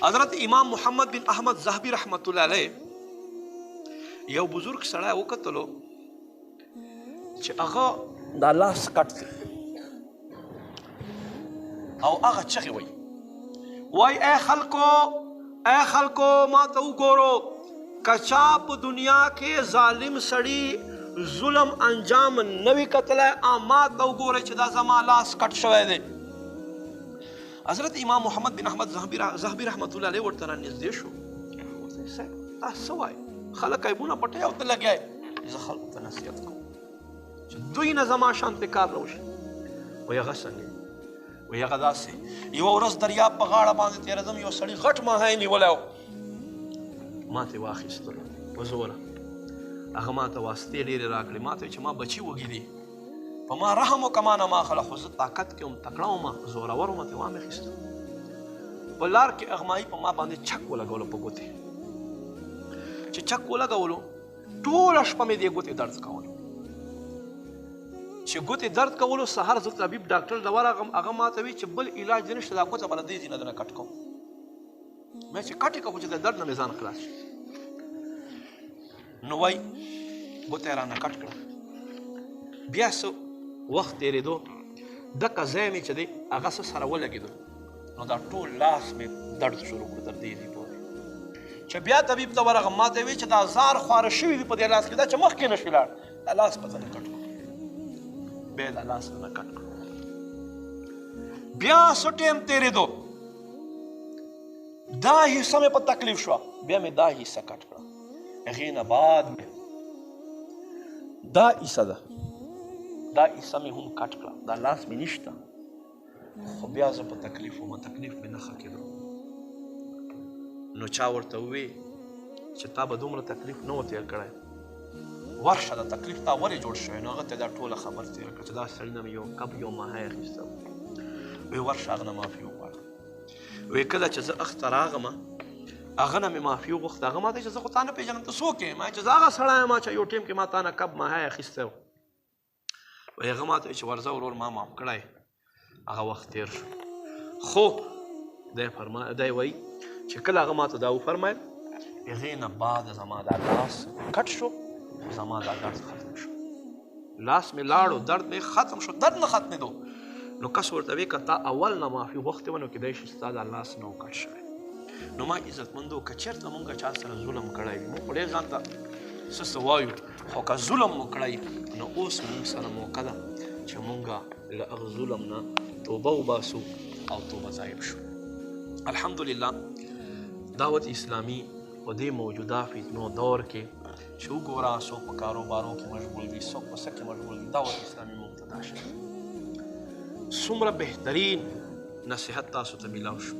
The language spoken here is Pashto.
حضرت امام محمد بن احمد زاهبی رحمت الله علیه یو بزرگ سړی وکتلو چې هغه دا لاس کټ دی او هغه چغې وایي اے خلکو ما ته وګورو که چا په دنیا کې ظالم سړي ظلم انجام نه وي کتلی ما ته وګورئ چې دا زما لاس کټ شوی دی. حضرت امام محمد بن احمد زاهبی رحمت الله علیه ورته رانږدې شو. ورته صاحب دا څه وایي؟ خلک عیبونه پټوي او ته لګیا یې. زه خلکو ته نصیحت کوم چې دوی نه زما شانتې کار نه وشي. وایي هغه څنګه؟ وایي هغه داسې یوه ورځ دریاب په غاړه باندې تېرېدم، یو سړي غټ ماهی نیولی و، ما ته یې واخیستلو په زوره. هغه ما ته واسطې ډېرې راکړې. ما ته وایي چې ما بچي وږي دي، په ما رحم وکړه، ما نه ما اخله، خو زه طاقت کې وم، تکړه وم، زورور وم، ته یې وامېخیستم. په لار کې اغمایي په ما باندې چک ولګولو په ګوتې. چې چک ولګولو ټوله شپه مې دې ګوتې درد کولو. چې ګوتې درد کولو سهار زه طبیب ډاکټر ته ورغلم، هغه ما ته وایي چې بل علاج دې نشته، دا ګوته به له دې ځای نه کټ کوم. مې چې کټ یې کړو چې د درد نه مې ځان خلاص شي. نو وایي ګوته یې رانه کټ کړه. بیا څه وخت تېرېدو دکه ځای مې چې دی هغه څه سره ولګېدو، نو دا ټول لاس مې درد شروع کړو تر دې ځای پورې. چې بیا طبیب ته ورغلم، ما ته یې وایي چې دا زار خواره شوي دي په دې لاس کې، دا چې مخکې نه شي لاړ، دا لاس به ځنې کټ کړو. بیا یې دا لاس نه کټ کړو. بیا څه ټایم تېرېدو دا حصه مې په تکلیف شوه، بیا مې دا حصه کټ کړه. هغې نه بعد مې دا حصه ده، دا حصه مې هم کټ کړه، دا لاس مې نشته، خو بیا زه په تکلیف وم، تکلیف مې نه ښه کېدو. نو چا ورته ووی چې تا به دومره تکلیف نه و تېر کړی، ورشه د تکلیف تا ولې جوړ شوی؟ نو هغه ته دا ټوله خبر تېره کړه چې دا سړي نه مې یو کب یو ماهی اخیسته. وی ورشه هغه نه معافي وغواړه. وی کله چې زه اخته راغلم هغه نه مې معافي وغوښته. هغه ما ته چې زه خو تا نه پېژنم، ته څوک یې؟ ما چې زه هغه سړی یم چې یو ټیم کې ما تا نه کب ماهی اخیستی و. وی هغه ما ته چې ورځه ورور ما معاف کړی. هغه وخت تېر شو. خو دی وایي چې کله هغه ما ته دا وفرمیل، هغې نه بعد زما دا لاس کټ شو، زما دا درد ختم شو. لاس مې لاړو، درد مې ختم شو، درد نه ختمېدو. نو کس ورته وی که تا اول نه معافي غوښتې وه نو کیدای شي ستا دا لاس نه و کټ شوی. نو ما عزتمندو که چېرته مونږ چا سره ظلم کړی وي، مونږ خو ډېر ځان ته څه وایو، خو که ظلم مو کړی نو اوس مونږ سره موقع ده چې مونږ له هغه ظلم نه توبه وباسو او توبه ځایب شو. الحمدلله دعوت اسلامي په دې موجوده فتنو دور کې چې وګوره څوک په کاروبارو کې مشغول وي، څوک په څه کې مشغول وي، دعوت اسلامي مونږ ته دا شي څومره بهترین نصیحت تاسو ته میلاو شو.